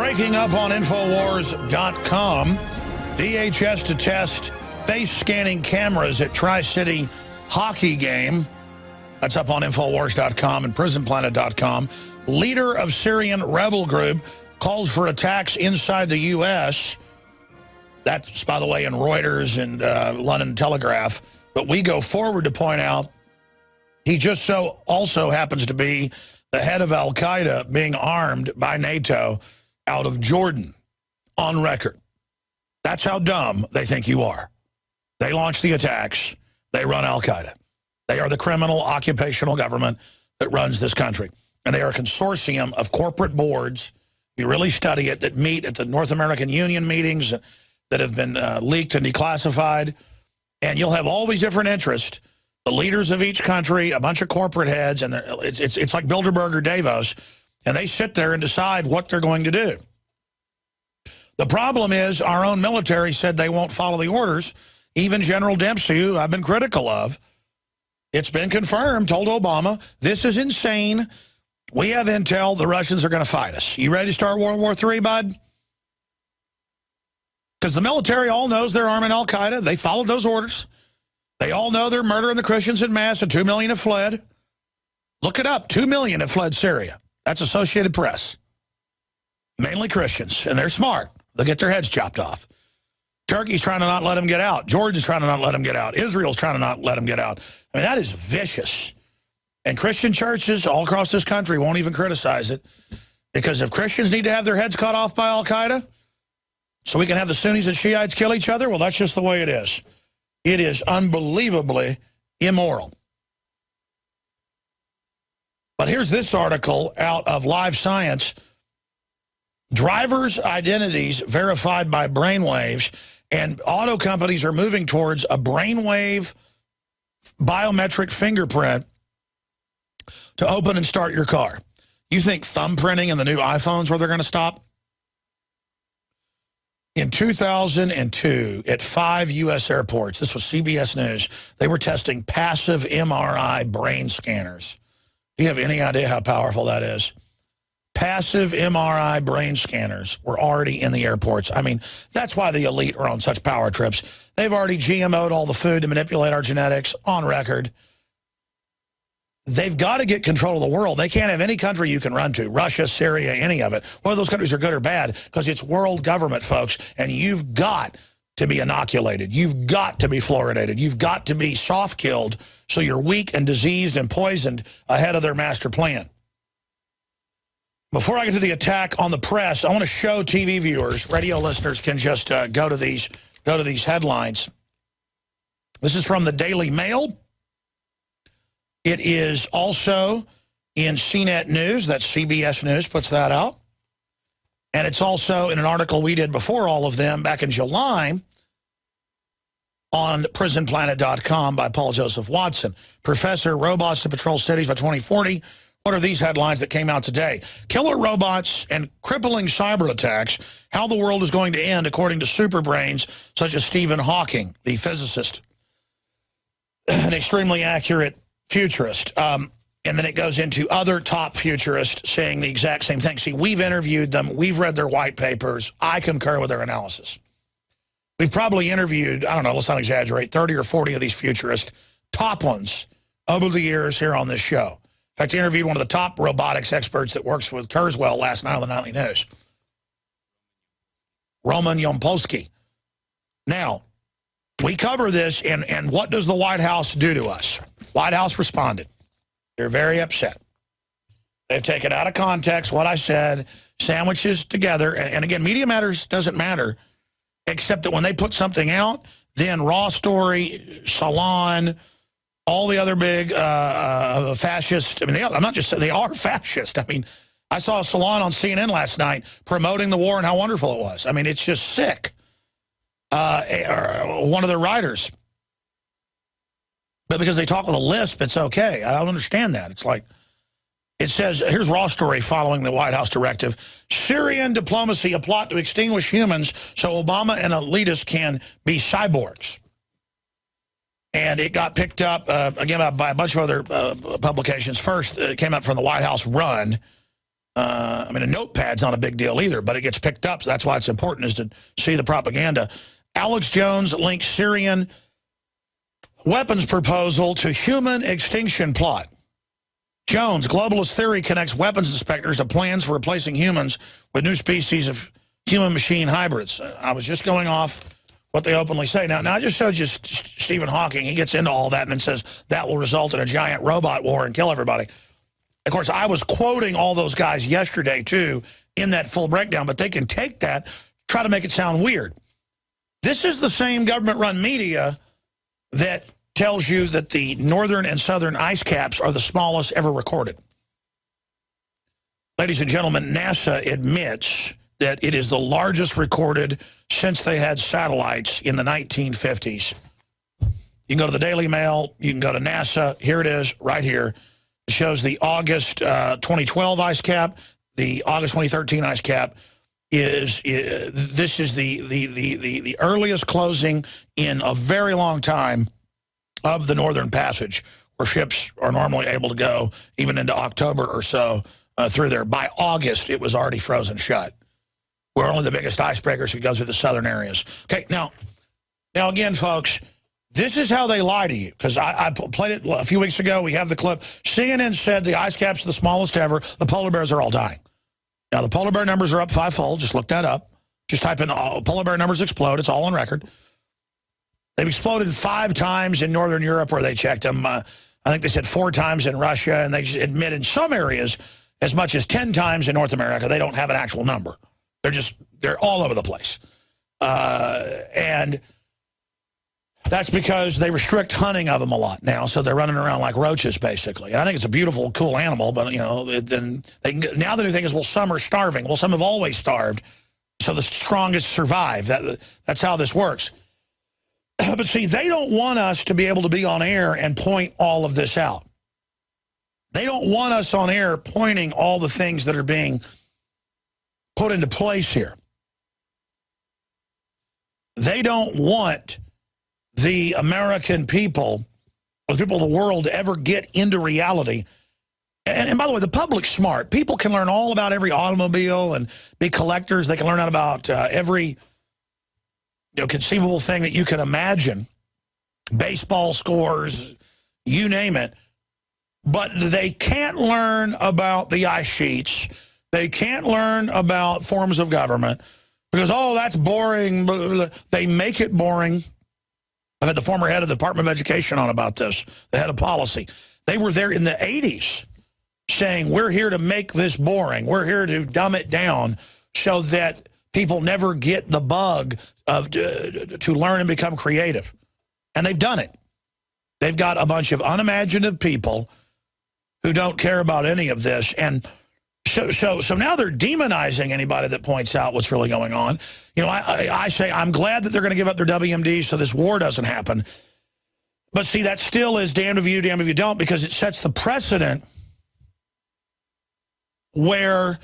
Breaking up on INFOWARS.com, DHS to test face-scanning cameras at Tri-City hockey game. That's up on INFOWARS.com and PrisonPlanet.com. Leader of Syrian rebel group calls for attacks inside the U.S. That's, by the way, in Reuters and London Telegraph. But we go forward to point out he just so also happens to be the head of al-Qaeda being armed by NATO out of Jordan on record. That's how dumb they think you are. They launch the attacks. They run al-Qaeda. They are the criminal occupational government that runs this country. And they are a consortium of corporate boards, you really study it, that meet at the North American Union meetings that have been leaked and declassified. And you'll have all these different interests, the leaders of each country, a bunch of corporate heads, and it's like Bilderberg or Davos, and they sit there and decide what they're going to do. The problem is our own military said they won't follow the orders. Even General Dempsey, who I've been critical of, it's been confirmed, told Obama, this is insane. We have intel, the Russians are going to fight us. You ready to start World War III, bud? Because the military all knows they're arming al-Qaeda. They followed those orders. They all know they're murdering the Christians en masse, and 2 million have fled. Look it up. 2 million have fled Syria. That's Associated Press. Mainly Christians, and they're smart. They'll get their heads chopped off. Turkey's trying to not let them get out. Jordan's trying to not let them get out. Israel's trying to not let them get out. I mean, that is vicious. And Christian churches all across this country won't even criticize it, because if Christians need to have their heads cut off by al-Qaeda so we can have the Sunnis and Shiites kill each other, well, that's just the way it is. It is unbelievably immoral. But here's this article out of Live Science. Drivers' identities verified by brainwaves, and auto companies are moving towards a brainwave biometric fingerprint to open and start your car. You think thumbprinting in the new iPhones where they're going to stop? In 2002, at 5 U.S. airports, this was CBS News, they were testing passive MRI brain scanners. Do you have any idea how powerful that is? Passive MRI brain scanners were already in the airports. I mean, that's why the elite are on such power trips. They've already GMO'd all the food to manipulate our genetics on record. They've got to get control of the world. They can't have any country you can run to, Russia, Syria, any of it. Whether those countries are good or bad, because it's world government, folks, and you've got to be inoculated. You've got to be fluoridated. You've got to be soft-killed so you're weak and diseased and poisoned ahead of their master plan. Before I get to the attack on the press, I want to show TV viewers, radio listeners can just go to these headlines. This is from the Daily Mail. It is also in CNET News. That's CBS News puts that out. And it's also in an article we did before all of them back in July on PrisonPlanet.com by Paul Joseph Watson. Professor, Robots to Patrol Cities by 2040. What are these headlines that came out today? Killer robots and crippling cyber attacks, how the world is going to end according to superbrains such as Stephen Hawking, the physicist. An extremely accurate futurist. And then it goes into other top futurists saying the exact same thing. See, we've interviewed them. We've read their white papers. I concur with their analysis. We've probably interviewed, I don't know, let's not exaggerate, 30 or 40 of these futurists, top ones, over the years here on this show. In fact, I interviewed one of the top robotics experts that works with Kurzweil last night on the Nightly News. Roman Yampolsky. Now, we cover this, and what does the White House do to us? White House responded. They're very upset. They've taken out of context what I said, sandwiches together, and again, media matters doesn't matter, except that when they put something out, then Raw Story, Salon, all the other big fascist, I mean, I'm not just saying, they are fascist. I mean, I saw Salon on CNN last night promoting the war and how wonderful it was. I mean, it's just sick. One of their writers. But because they talk with a lisp, it's okay. I don't understand that. It's like, it says, here's Raw Story following the White House directive. Syrian diplomacy, a plot to extinguish humans so Obama and elitists can be cyborgs. And it got picked up, again, by a bunch of other publications. First, it came out from the White House Run, I mean, a notepad's not a big deal either, but it gets picked up. So that's why it's important, is to see the propaganda. Alex Jones links Syrian weapons proposal to human extinction plot. Jones, globalist theory connects weapons inspectors to plans for replacing humans with new species of human-machine hybrids. I was just going off what they openly say. Now I just showed you Stephen Hawking. He gets into all that and then says that will result in a giant robot war and kill everybody. Of course, I was quoting all those guys yesterday, too, in that full breakdown, but they can take that, try to make it sound weird. This is the same government-run media that tells you that the northern and southern ice caps are the smallest ever recorded. Ladies and gentlemen, NASA admits that it is the largest recorded since they had satellites in the 1950s. You can go to the Daily Mail. You can go to NASA. Here it is, right here. It shows the August 2012 ice cap. The August 2013 ice cap this is the earliest closing in a very long time of the Northern Passage, where ships are normally able to go even into October or so through there. By August, it was already frozen shut. We're only the biggest icebreakers that go through the southern areas. Okay, now again, folks, this is how they lie to you, because I played it a few weeks ago. We have the clip. CNN said the ice caps are the smallest ever. The polar bears are all dying. Now, the polar bear numbers are up 5-fold. Just look that up. Just type in polar bear numbers explode. It's all on record. They've exploded 5 times in Northern Europe where they checked them. I think they said 4 times in Russia, and they admit in some areas as much as 10 times in North America. They don't have an actual number. They're all over the place. And that's because they restrict hunting of them a lot now, so they're running around like roaches, basically. And I think it's a beautiful, cool animal, but, you know, then now the new thing is, well, some are starving. Well, some have always starved, so the strongest survive. That's how this works. But see, they don't want us to be able to be on air and point all of this out. They don't want us on air pointing all the things that are being put into place here. They don't want the American people, or the people of the world, to ever get into reality. And by the way, the public's smart. People can learn all about every automobile and be collectors. They can learn out about every conceivable thing that you can imagine. Baseball scores, you name it. But they can't learn about the ice sheets. They can't learn about forms of government because, oh, that's boring. They make it boring. I've had the former head of the Department of Education on about this, the head of policy. They were there in the 80s saying, we're here to make this boring. We're here to dumb it down so that people never get the bug of to learn and become creative. And they've done it. They've got a bunch of unimaginative people who don't care about any of this. And so now they're demonizing anybody that points out what's really going on. You know, I say I'm glad that they're going to give up their WMDs so this war doesn't happen. But see, that still is damned if you do, damned if you don't, because it sets the precedent where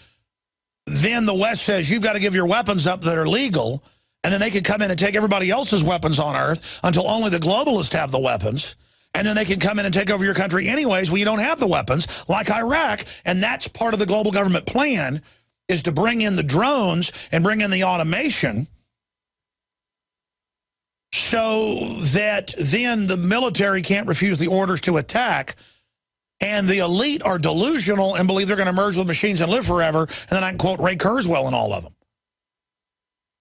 then the West says you've got to give your weapons up that are legal, and then they can come in and take everybody else's weapons on Earth until only the globalists have the weapons. And then they can come in and take over your country anyways when you don't have the weapons, like Iraq. And that's part of the global government plan, is to bring in the drones and bring in the automation so that then the military can't refuse the orders to attack. And the elite are delusional and believe they're going to merge with machines and live forever. And then I can quote Ray Kurzweil and all of them.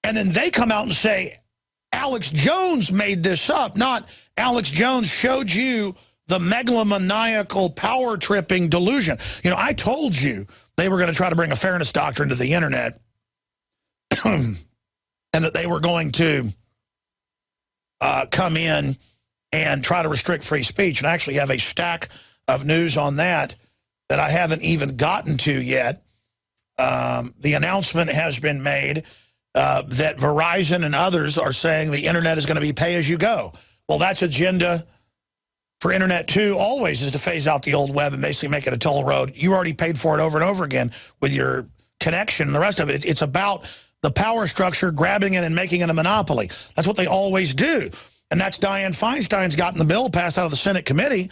And then they come out and say, Alex Jones made this up, not Alex Jones showed you the megalomaniacal power-tripping delusion. You know, I told you they were going to try to bring a fairness doctrine to the internet and that they were going to come in and try to restrict free speech. And I actually have a stack of news on that I haven't even gotten to yet. The announcement has been made that Verizon and others are saying the internet is going to be pay-as-you-go. Well, that's agenda for Internet 2 always, is to phase out the old web and basically make it a toll road. You already paid for it over and over again with your connection and the rest of it. It's about the power structure, grabbing it and making it a monopoly. That's what they always do. And that's Dianne Feinstein's gotten the bill passed out of the Senate committee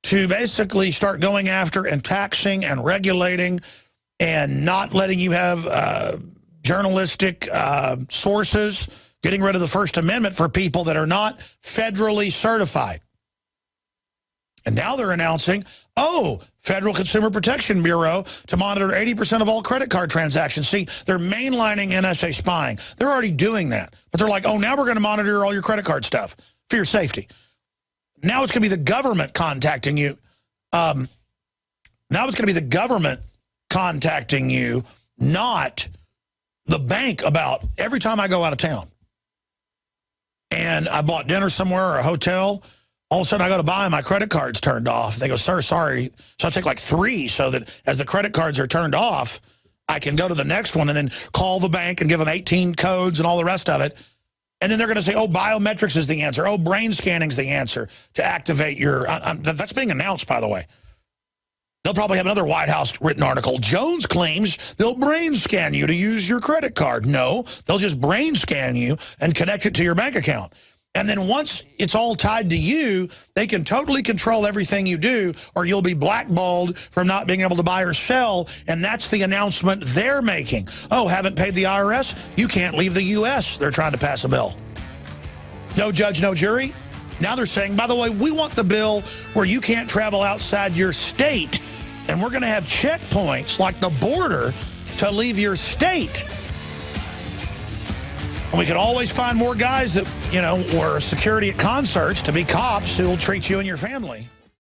to basically start going after and taxing and regulating and not letting you have journalistic sources, getting rid of the First Amendment for people that are not federally certified. And now they're announcing, oh, Federal Consumer Protection Bureau to monitor 80% of all credit card transactions. See, they're mainlining NSA spying. They're already doing that. But they're like, oh, now we're going to monitor all your credit card stuff for your safety. Now it's going to be the government contacting you. Now it's going to be the government contacting you, not the bank, about every time I go out of town. And I bought dinner somewhere or a hotel. All of a sudden, I go to buy and my credit card's turned off. They go, sir, sorry. So I take like 3 so that as the credit cards are turned off, I can go to the next one and then call the bank and give them 18 codes and all the rest of it. And then they're going to say, oh, biometrics is the answer. Oh, brain scanning's the answer to activate your... that's being announced, by the way. They'll probably have another White House written article. Jones claims they'll brain scan you to use your credit card. No, they'll just brain scan you and connect it to your bank account. And then once it's all tied to you, they can totally control everything you do, or you'll be blackballed from not being able to buy or sell. And that's the announcement they're making. Oh, haven't paid the IRS? You can't leave the U.S. They're trying to pass a bill. No judge, no jury. Now they're saying, by the way, we want the bill where you can't travel outside your state. And we're going to have checkpoints like the border to leave your state. And we can always find more guys that, you know, were security at concerts to be cops who will treat you and your family.